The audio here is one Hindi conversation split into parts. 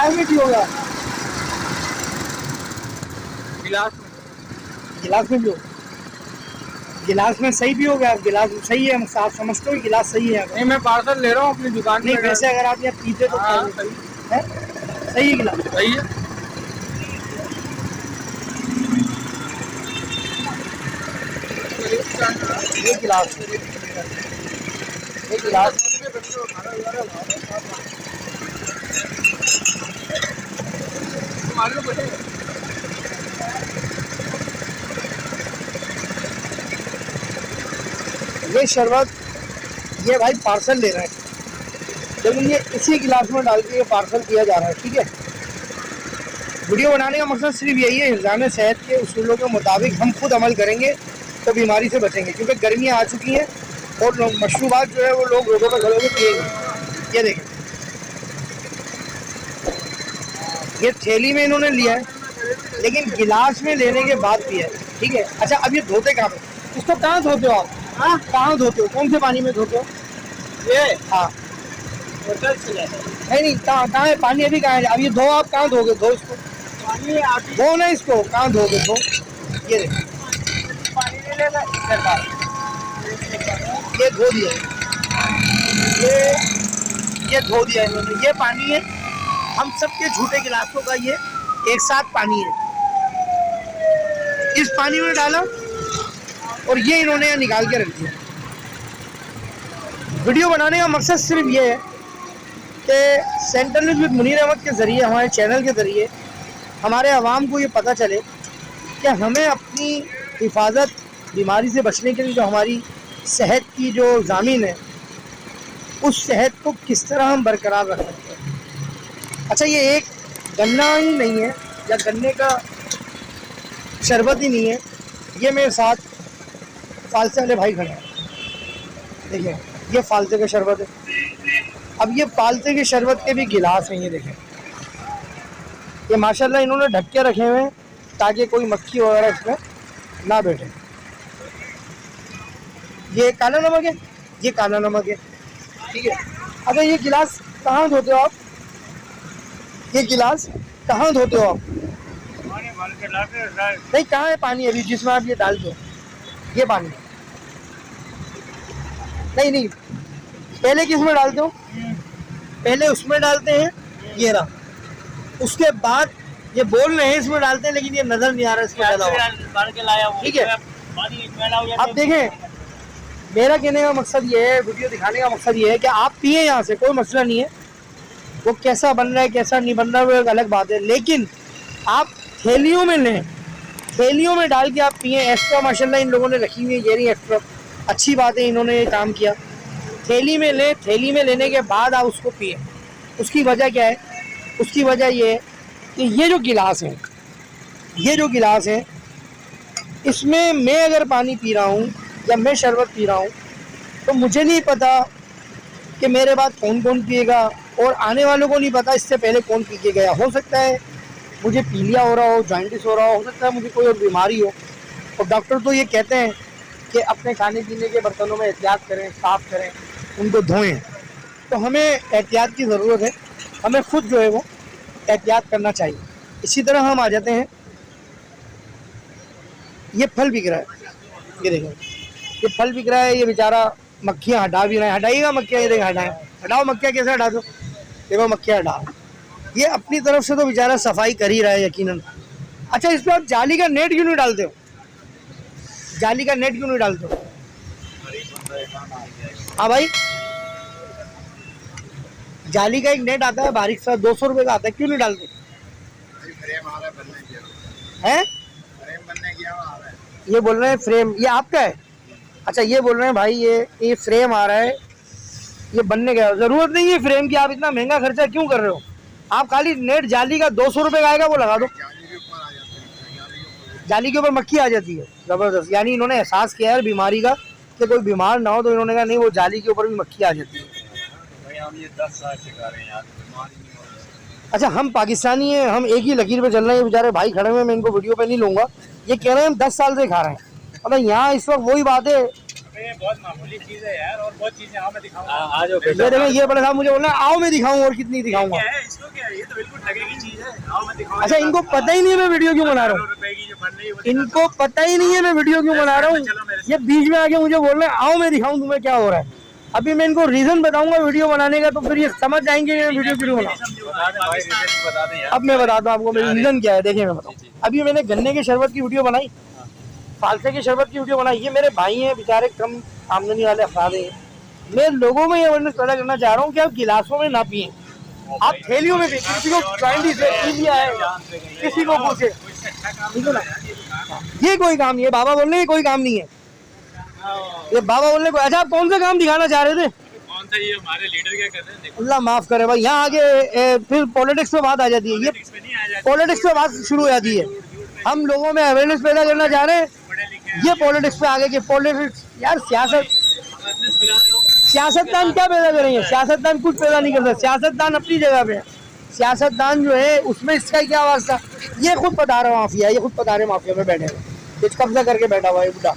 चाय में पियोगे आप? गिलास में पियो। गिलास में सही पियोगे आप? गिलास सही है, आप समझते हो गिलास सही है? नहीं, मैं पार्सल ले रहा हूँ अपनी दुकान नहीं, पे। वैसे अगर आप यहाँ पीते तो हाँ, है सही है गिलास? सही है। ये गिलास, ये गिलास ये शरबत, ये भाई पार्सल ले रहे हैं, लेकिन ये इसी गिलास में डाल के ये पार्सल किया जा रहा है। ठीक है, वीडियो बनाने का मकसद सिर्फ यही है, इंतज़ाम सेहत के उसूलों के मुताबिक हम खुद अमल करेंगे तो बीमारी से बचेंगे, क्योंकि गर्मियाँ आ चुकी हैं और लोग मशरूबात जो है वो लोग रोडों पर खड़े होकर पिएंगे। ये देखें, ये थैली में इन्होंने लिया है, लेकिन गिलास में लेने के बाद पिया है। ठीक है, अच्छा अब ये धोते कहाँ पे? इसको कहाँ धोते हो आप? हाँ, कहाँ धोते हो? कौन से पानी में धोते हो? ये हाँ, नहीं, कहाँ है पानी? अभी कहाँ है? अब ये धो, आप कहाँ धोगे? धो इसको, धो ना इसको, कहाँ धोगे? धो, ये देखो, ये धो दिया, ये धो दिया इन्होंने। ये पानी है, हम सबके झूठे गिलासों का ये एक साथ पानी है, इस पानी में डाला और ये इन्होंने यहाँ निकाल के रख दिया। वीडियो बनाने का मकसद सिर्फ ये है कि central news with Munir Ahmad के ज़रिए, हमारे चैनल के ज़रिए हमारे आवाम को ये पता चले कि हमें अपनी हिफाजत, बीमारी से बचने के लिए जो हमारी सेहत की जो ज़ामीन है, उस सेहत को किस तरह हम बरकरार रख सकते हैं। अच्छा, ये एक गन्ना ही नहीं है या गन्ने का शरबत ही नहीं है, ये मेरे साथ फालसे वाले भाई खड़े हैं, देखिए ये फालसे का शरबत है। अब ये फालसे के शरबत के भी गिलास हैं, ये देखें, ये माशाल्लाह इन्होंने ढक के रखे हुए हैं ताकि कोई मक्खी वगैरह इसमें ना बैठे। ये काला नमक है, ये काला नमक है। ठीक है, अच्छा ये गिलास कहाँ धोते हो आप? ये गिलास कहाँ धोते हो आप? नहीं, कहाँ है पानी अभी जिसमें आप ये डाल दो? ये पानी नहीं, पहले किस में डालते हो? पहले उसमें डालते हैं, ये रहा, उसके बाद ये बोल रहे हैं इसमें डालते हैं, लेकिन ये नजर नहीं आ रहा इसमें डाला हुआ। ठीक है, अब देखें, मेरा कहने का मकसद ये है, वीडियो दिखाने का मकसद ये है कि आप पिए यहाँ से, कोई मसला नहीं है, वो कैसा बन रहा है कैसा नहीं बन रहा है वो एक अलग बात है, लेकिन आप थैलियों में लें, थैलियों में डाल के आप पिए। एक्स्ट्रा माशाल्लाह इन लोगों ने रखी हुई है, ये नहीं एक्स्ट्रा, अच्छी बात है, इन्होंने ये काम किया। थैली में लें, थैली में लेने के बाद आप उसको पिए। उसकी वजह क्या है? उसकी वजह ये है कि ये जो गिलास है, ये जो गिलास है, इसमें मैं अगर पानी पी रहा हूँ या मैं शरबत पी रहा हूँ तो मुझे नहीं पता कि मेरे बाद कौन कौन पिएगा, और आने वालों को नहीं पता इससे पहले कौन पी के गया। हो सकता है मुझे पीलिया हो रहा हो, जॉइंटिस हो रहा हो सकता है मुझे कोई और बीमारी हो, और डॉक्टर तो ये कहते हैं कि अपने खाने पीने के बर्तनों में एहतियात करें, साफ़ करें, उनको धोएं। तो हमें एहतियात की ज़रूरत है, हमें खुद जो है वो एहतियात करना चाहिए। इसी तरह हम आ जाते हैं, ये फल बिक रहा है, ये देखें, ये फल बिक रहा है, ये बेचारा मक्खियाँ हटा भी रहा है। हटाइएगा मक्खियाँ, ये देखें, हटाओ मक्खियाँ, कैसे हटा दो? देखो मक्खियाँ हटाओ, ये अपनी तरफ से तो बेचारा सफाई कर ही रहा है यकीनन। अच्छा, इस पर आप जाली का नेट क्यों नहीं डालते हो? जाली का नेट क्यों नहीं डालते हो? हाँ भाई, जाली का एक नेट आता है बारीक सा, 200 रुपये का आता है, क्यों नहीं डालते हैं? ये बोल रहे हैं फ्रेम, ये आपका है? अच्छा, ये बोल रहे हैं भाई ये फ्रेम आ रहा है, ये बनने गया, ज़रूरत नहीं है फ्रेम की, आप इतना महंगा खर्चा क्यों कर रहे हो? आप खाली नेट जाली का 200 रुपये का आएगा वो लगा दो। जाली के ऊपर मक्खी आ जाती है, ज़बरदस्त। यानी इन्होंने एहसास किया है बीमारी का कि कोई बीमार ना हो, तो इन्होंने कहा नहीं, वो जाली के ऊपर भी मक्खी आ जाती है। हम ये 10 साल से खा रहे हैं यार, बीमारी नहीं हो रही। अच्छा, हम पाकिस्तानी हैं, हम एक ही लकीर पे चल रहे हैं। बेचारे भाई खड़े हुए, मैं इनको वीडियो पे नहीं लूँगा, ये कह रहे हैं हम 10 साल से खा रहे हैं। मतलब यहाँ इस वक्त वही बात है रुपए बहुत मामूली चीज है यार, और बहुत चीजें आओ मैं दिखाऊंगा। आ जाओ ये देखो, ये बड़ा साहब मुझे बोल रहे हैं आओ मैं दिखाऊं, और कितनी दिखाऊंगा। क्या है इसको, क्या है ये, तो बिल्कुल ठगे की चीज है, आओ मैं दिखाऊंगा। अच्छा, इनको पता ही नहीं है मैं वीडियो क्यों बना रहा हूँ, रुपए की जो बन रही है वो इनको पता ही नहीं है मैं वीडियो क्यों बना रहा हूँ। ये बीच में आके मुझे बोल रहे हैं आओ मैं दिखाऊं तुम्हें क्या हो रहा है। अभी मैं इनको रीजन बताऊंगा वीडियो बनाने का, तो फिर ये समझ जाएंगे मैं वीडियो क्यों बना। बता दें यार। अब मैं बताता हूँ आपको मेरी रीजन क्या है। देखिए मैं बताऊँ, अभी मैंने गन्ने के शरबत की वीडियो बनाई, फालसे के शरबत की वीडियो बनाई। ये मेरे भाई हैं बेचारे, कम आमदनी वाले अफराद हैं। मैं लोगों में ये अवेयरनेस पैदा करना चाह रहा हूँ कि आप गिलासों में ना पिए, आप थैलियों में पिए। किसी को ट्रेंडी से पी लिया है, किसी को पूछे, ठीक है ना। ये कोई काम नहीं है, बाबा बोलने ये कोई काम नहीं है, ये बाबा बोलने को। अच्छा, आप कौन सा काम दिखाना चाह रहे थे? कौन सा, ये हमारे लीडर क्या कर रहे हैं? अल्लाह माफ करे भाई, यहाँ आगे फिर पॉलिटिक्स पे बात आ जाती है। ये पॉलिटिक्स पे बात शुरू हो जाती है। हम लोगों में अवेयरनेस पैदा करना चाह रहे हैं, ये पॉलिटिक्स पे आगे के पॉलिटिक्स। यार सियासतदान क्या पैदा करेंगे? सियासतदान कुछ पैदा नहीं कर सकते। सियासतदान अपनी जगह पे है, सियासतदान जो है उसमें इसका क्या वास्ता। ये खुद बता रहा माफिया, ये खुद बता रहे माफिया में बैठे हुए, कुछ कब्जा करके बैठा हुआ है बुढ़ा,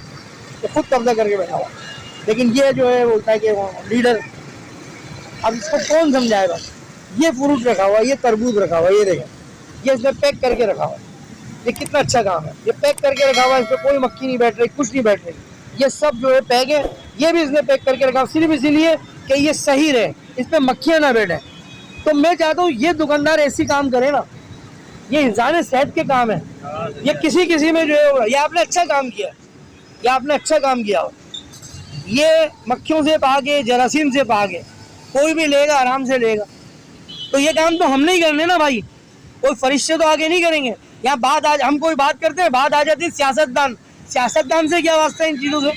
ये खुद कब्जा करके बैठा हुआ। लेकिन ये जो है बोलता है कि लीडर, अब इसको कौन समझाएगा। ये फ्रूट रखा हुआ, ये तरबूज रखा हुआ, ये देखें, ये इसने पैक करके रखा हुआ। ये कितना अच्छा काम है, ये पैक करके रखा हुआ है, इस पर कोई मक्खी नहीं बैठ रही, कुछ नहीं बैठ रही। ये सब जो है पैक है, ये भी इसने पैक करके रखा, सिर्फ इसीलिए कि ये सही रहे, इस पर मक्खियाँ ना बैठे। तो मैं चाहता हूँ ये दुकानदार ऐसी काम करे ना, ये इंसान सेहत के काम है। ये किसी में जो है, ये आपने अच्छा काम किया, ये आपने अच्छा काम किया। ये मक्खियों से पाके, जरासीम से पाके, कोई भी लेगा आराम से लेगा। तो ये काम तो हम नहीं करने ना भाई, कोई फरिश्ते तो आगे नहीं करेंगे। यहाँ बात आज हम कोई बात करते हैं, बात आ जाती है सियासतदान। सियासतदान से क्या वास्ता है इन चीज़ों से?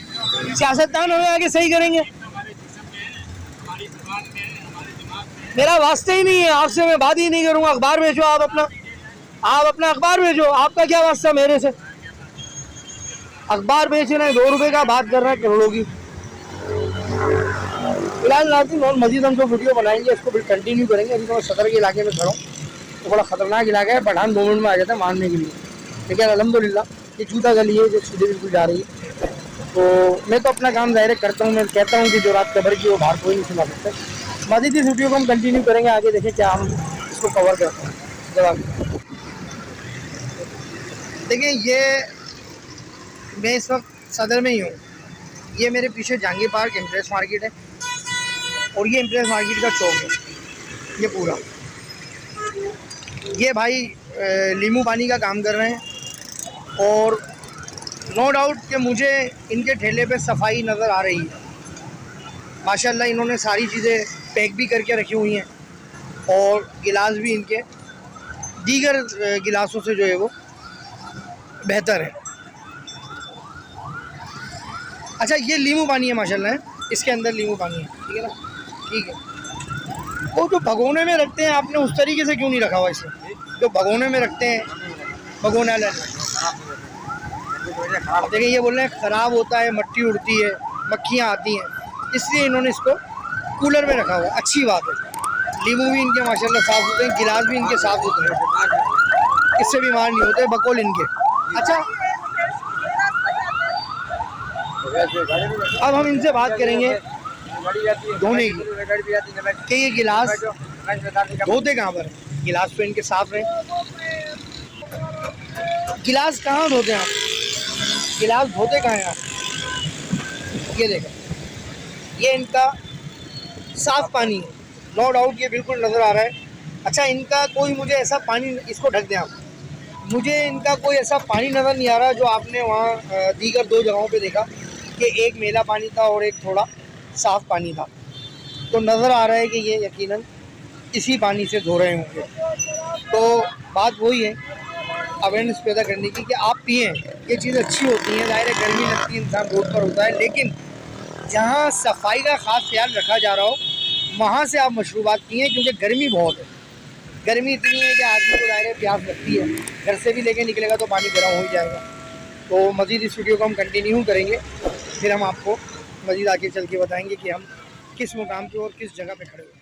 सियासतदान हमें आगे सही करेंगे, मेरा वास्ता ही नहीं है आपसे, मैं बात ही नहीं करूँगा। अखबार बेचो आप अपना अखबार बेचो, आपका क्या वास्ता मेरे से? अखबार बेच रहे हैं 2 रुपये का, बात कर रहे हैं करोड़ों की। फिलहाल नाज़रीन और मजीद हम जो वीडियो बनाएंगे इसको फिर कंटिन्यू करेंगे। अभी तो मैं सदर के इलाके में खड़ा हूँ, तो बड़ा ख़तरनाक इलाका है, पठान 2 मिनट में आ जाता है मारने के लिए। लेकिन अल्हम्दुलिल्लाह ये जूता गली है जो सीधे बिल्कुल जा रही है। तो मैं तो अपना काम ज़ाहिर करता हूँ, मैं कहता हूँ कि जो रात कबर की वो बाहर कोई नहीं सुना सकता। मजीद इस वीडियो को हम कंटिन्यू करेंगे, आगे देखें क्या हम इसको कवर करते हैं। जवाब देखें, ये मैं इस वक्त सदर में ही हूँ। ये मेरे पीछे जहांगीर पार्क इम्प्रेस मार्केट है, और ये इम्प्रेस मार्केट का चौक है ये पूरा। ये भाई लीमू पानी का काम कर रहे हैं, और नो डाउट कि मुझे इनके ठेले पे सफाई नज़र आ रही है। माशाल्लाह इन्होंने सारी चीज़ें पैक भी करके रखी हुई हैं, और गिलास भी इनके दीगर गिलासों से जो है वो बेहतर है। अच्छा, ये लीमू पानी है माशाल्लाह है, इसके अंदर लीमू पानी है, ठीक है ना, ठीक है। वो जो भगोने में रखते हैं, आपने उस तरीके से क्यों नहीं रखा हुआ इसे? जो भगोने में रखते हैं, भगोना देखिए, ये बोल रहे हैं ख़राब होता है, मट्टी उड़ती है, मक्खियाँ आती हैं, इसलिए इन्होंने इसको कूलर में रखा हुआ। अच्छी बात है। लीमू भी इनके माशाल्लाह साफ़ सुथरे हैं, गिलास भी इनके साफ़ सुथरे हैं, इससे बीमार नहीं होते बकौल इनके। अच्छा, अब हम इनसे बात करेंगे धोने की कि ये गिलास धोते कहाँ पर है? गिलास तो इनके साफ रहे, गिलास कहाँ धोते हैं आप? गिलास धोते कहाँ हैं आप? ये देखें, ये इनका साफ पानी है, नो डाउट ये बिल्कुल नज़र आ रहा है। अच्छा, इनका कोई मुझे ऐसा पानी, इसको ढक दें आप, मुझे इनका कोई ऐसा पानी नज़र नहीं आ रहा जो आपने वहाँ दीगर 2 जगहों पे देखा कि एक मेला पानी था और एक थोड़ा साफ़ पानी था। तो नज़र आ रहा है कि ये यकीनन इसी पानी से धो रहे होंगे। तो बात वही है अवेयरनेस पैदा करने की कि आप पिएँ, ये चीज़ अच्छी होती है। ज़ाहिर है गर्मी लगती है, इंसान रोड पर होता है, लेकिन जहाँ सफाई का ख़ास ख्याल रखा जा रहा हो वहाँ से आप मशरूबात पिएँ, क्योंकि गर्मी बहुत है। गर्मी इतनी है कि आदमी को ज़ाहिर है प्यास लगती है, घर से भी लेके निकलेगा तो पानी गर्म हो ही जाएगा। तो मज़ीद इस वीडियो को हम कंटिन्यू करेंगे, फिर हम आपको मज़ीद आगे चल के बताएँगे कि हम किस मुकाम पे और किस जगह पे खड़े हुए।